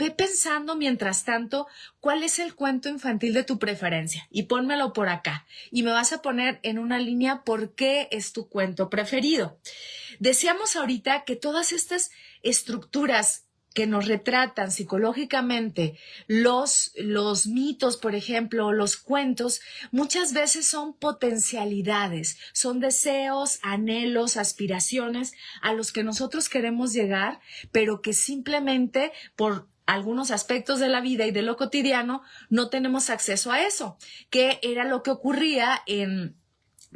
ve pensando mientras tanto cuál es el cuento infantil de tu preferencia y pónmelo por acá. Y me vas a poner en una línea por qué es tu cuento preferido. Decíamos ahorita que todas estas estructuras que nos retratan psicológicamente los mitos, por ejemplo, los cuentos, muchas veces son potencialidades, son deseos, anhelos, aspiraciones a los que nosotros queremos llegar, pero que simplemente por algunos aspectos de la vida y de lo cotidiano no tenemos acceso a eso, que era lo que ocurría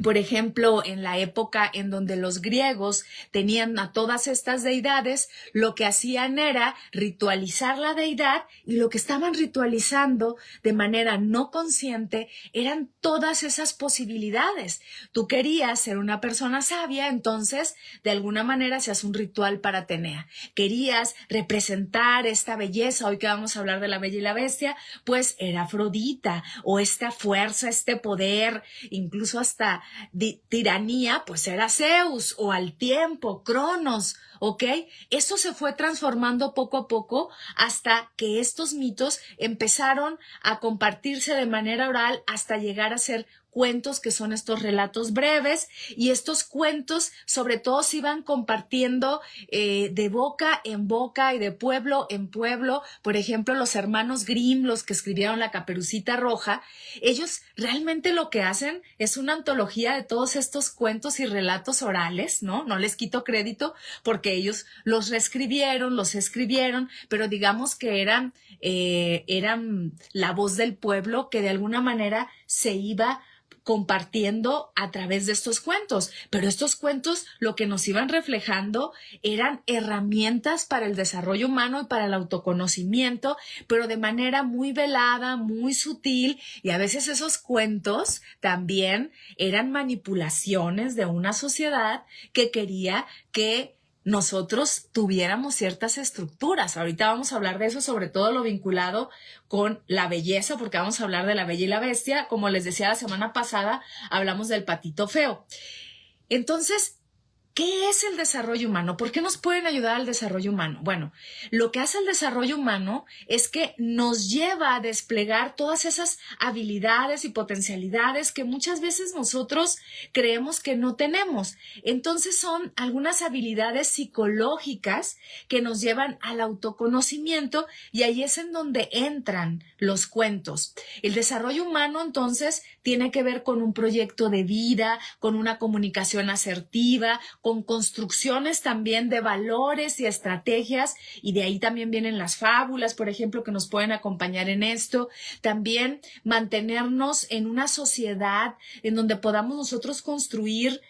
por ejemplo, en la época en donde los griegos tenían a todas estas deidades, lo que hacían era ritualizar la deidad y lo que estaban ritualizando de manera no consciente eran todas esas posibilidades. Tú querías ser una persona sabia, entonces de alguna manera hacías un ritual para Atenea. Querías representar esta belleza, hoy que vamos a hablar de la Bella y la Bestia, pues era Afrodita, o esta fuerza, este poder, incluso hasta tiranía, pues era Zeus, o al tiempo, Cronos, ¿ok? Eso se fue transformando poco a poco hasta que estos mitos empezaron a compartirse de manera oral hasta llegar a ser cuentos, que son estos relatos breves, y estos cuentos sobre todo se iban compartiendo de boca en boca y de pueblo en pueblo. Por ejemplo, los hermanos Grimm, los que escribieron La Caperucita Roja, ellos realmente lo que hacen es una antología de todos estos cuentos y relatos orales, ¿no? No les quito crédito porque ellos los reescribieron, los escribieron, pero digamos que eran la voz del pueblo que de alguna manera se iba compartiendo a través de estos cuentos, pero estos cuentos lo que nos iban reflejando eran herramientas para el desarrollo humano y para el autoconocimiento, pero de manera muy velada, muy sutil, y a veces esos cuentos también eran manipulaciones de una sociedad que quería que nosotros tuviéramos ciertas estructuras. Ahorita vamos a hablar de eso, sobre todo lo vinculado con la belleza, porque vamos a hablar de La Bella y la Bestia. Como les decía la semana pasada, hablamos del patito feo. Entonces, ¿qué es el desarrollo humano? ¿Por qué nos pueden ayudar al desarrollo humano? Bueno, lo que hace el desarrollo humano es que nos lleva a desplegar todas esas habilidades y potencialidades que muchas veces nosotros creemos que no tenemos. Entonces son algunas habilidades psicológicas que nos llevan al autoconocimiento, y ahí es en donde entran los cuentos. El desarrollo humano entonces tiene que ver con un proyecto de vida, con una comunicación asertiva, con construcciones también de valores y estrategias, y de ahí también vienen las fábulas, por ejemplo, que nos pueden acompañar en esto. También mantenernos en una sociedad en donde podamos nosotros construir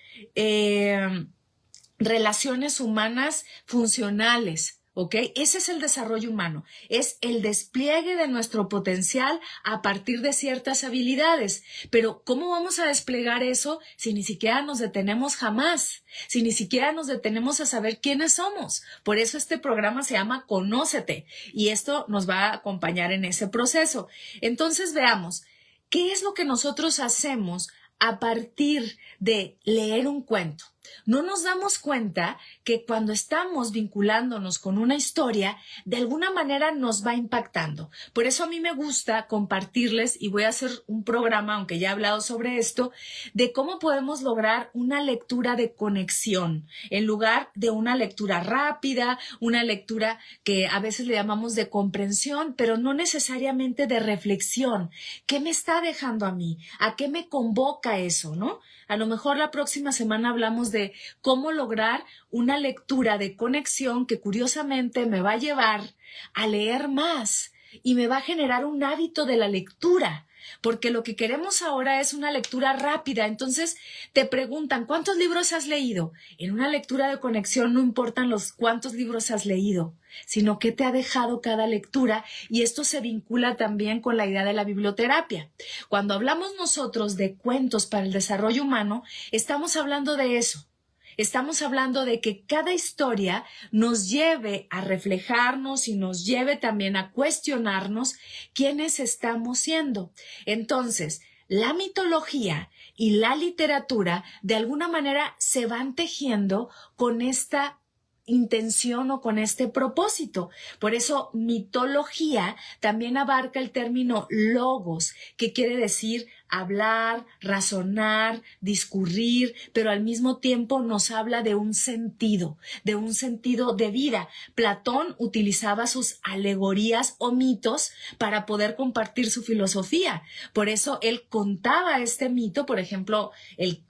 relaciones humanas funcionales. ¿Ok? Ese es el desarrollo humano, es el despliegue de nuestro potencial a partir de ciertas habilidades. Pero ¿cómo vamos a desplegar eso si ni siquiera nos detenemos jamás? Si ni siquiera nos detenemos a saber quiénes somos. Por eso este programa se llama Conócete, y esto nos va a acompañar en ese proceso. Entonces veamos, ¿qué es lo que nosotros hacemos a partir de leer un cuento? No nos damos cuenta que cuando estamos vinculándonos con una historia, de alguna manera nos va impactando. Por eso a mí me gusta compartirles, y voy a hacer un programa, aunque ya he hablado sobre esto, de cómo podemos lograr una lectura de conexión, en lugar de una lectura rápida, una lectura que a veces le llamamos de comprensión, pero no necesariamente de reflexión. ¿Qué me está dejando a mí? ¿A qué me convoca eso, no? A lo mejor la próxima semana hablamos de cómo lograr una lectura de conexión que curiosamente me va a llevar a leer más y me va a generar un hábito de la lectura, porque lo que queremos ahora es una lectura rápida. Entonces te preguntan, ¿cuántos libros has leído? En una lectura de conexión no importan los cuántos libros has leído, sino qué te ha dejado cada lectura, y esto se vincula también con la idea de la biblioterapia. Cuando hablamos nosotros de cuentos para el desarrollo humano, estamos hablando de eso. Estamos hablando de que cada historia nos lleve a reflejarnos y nos lleve también a cuestionarnos quiénes estamos siendo. Entonces, la mitología y la literatura de alguna manera se van tejiendo con esta intención o con este propósito. Por eso mitología también abarca el término logos, que quiere decir hablar, razonar, discurrir, pero al mismo tiempo nos habla de un sentido de vida. Platón utilizaba sus alegorías o mitos para poder compartir su filosofía. Por eso él contaba este mito, por ejemplo,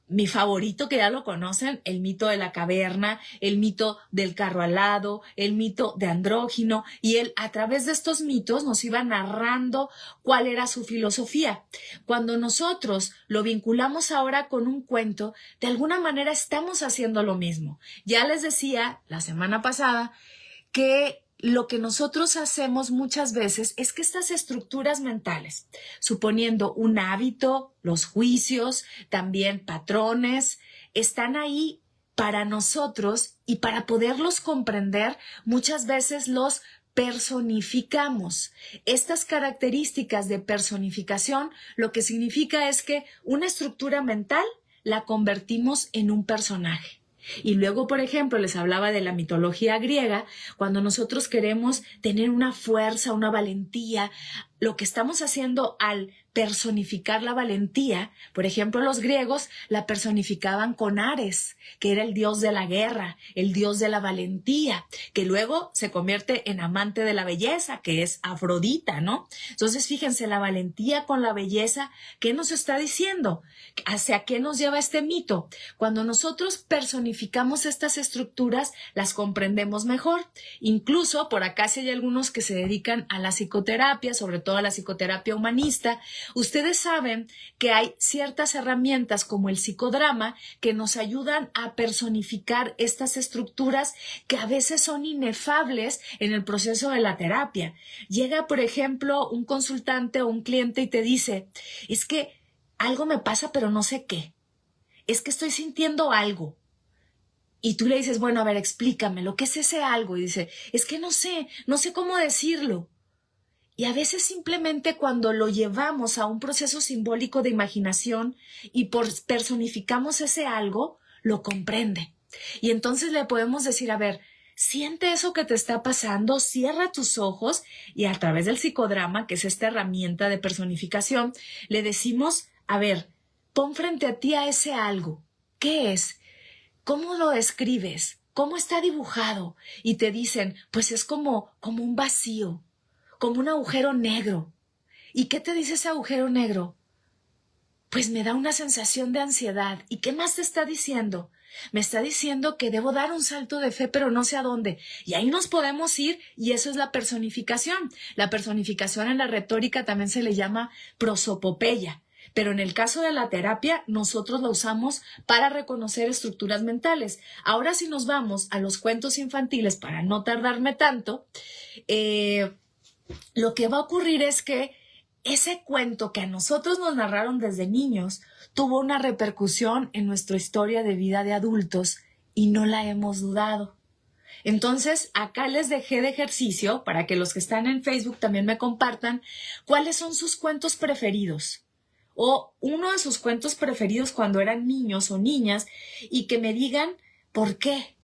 mi favorito, que ya lo conocen, el mito de la caverna, el mito del carro alado, el mito de Andrógino, y él a través de estos mitos nos iba narrando cuál era su filosofía. Cuando nosotros lo vinculamos ahora con un cuento, de alguna manera estamos haciendo lo mismo. Ya les decía la semana pasada que lo que nosotros hacemos muchas veces es que estas estructuras mentales, suponiendo un hábito, los juicios, también patrones, están ahí para nosotros, y para poderlos comprender, muchas veces los personificamos. Estas características de personificación lo que significa es que una estructura mental la convertimos en un personaje. Y luego, por ejemplo, les hablaba de la mitología griega. Cuando nosotros queremos tener una fuerza, una valentía, lo que estamos haciendo al personificar la valentía, por ejemplo, los griegos la personificaban con Ares, que era el dios de la guerra, el dios de la valentía, que luego se convierte en amante de la belleza, que es Afrodita, ¿no? Entonces, fíjense, la valentía con la belleza, ¿qué nos está diciendo? ¿Hacia qué nos lleva este mito? Cuando nosotros personificamos estas estructuras, las comprendemos mejor. Incluso, por acá si hay algunos que se dedican a la psicoterapia, sobre todo a la psicoterapia humanista, ustedes saben que hay ciertas herramientas como el psicodrama que nos ayudan a personificar estas estructuras que a veces son inefables en el proceso de la terapia. Llega, por ejemplo, un consultante o un cliente y te dice, es que algo me pasa pero no sé qué, es que estoy sintiendo algo. Y tú le dices, bueno, a ver, explícame, ¿qué es ese algo? Y dice, es que no sé cómo decirlo. Y a veces simplemente cuando lo llevamos a un proceso simbólico de imaginación y personificamos ese algo, lo comprende. Y entonces le podemos decir, a ver, siente eso que te está pasando, cierra tus ojos, y a través del psicodrama, que es esta herramienta de personificación, le decimos, a ver, pon frente a ti a ese algo. ¿Qué es? ¿Cómo lo describes? ¿Cómo está dibujado? Y te dicen, pues es como un vacío, como un agujero negro. ¿Y qué te dice ese agujero negro? Pues me da una sensación de ansiedad. ¿Y qué más te está diciendo? Me está diciendo que debo dar un salto de fe, pero no sé a dónde. Y ahí nos podemos ir, y eso es la personificación. La personificación en la retórica también se le llama prosopopeya. Pero en el caso de la terapia, nosotros la usamos para reconocer estructuras mentales. Ahora, si nos vamos a los cuentos infantiles, para no tardarme tanto, lo que va a ocurrir es que ese cuento que a nosotros nos narraron desde niños tuvo una repercusión en nuestra historia de vida de adultos y no la hemos dudado. Entonces, acá les dejé de ejercicio para que los que están en Facebook también me compartan cuáles son sus cuentos preferidos o uno de sus cuentos preferidos cuando eran niños o niñas, y que me digan por qué.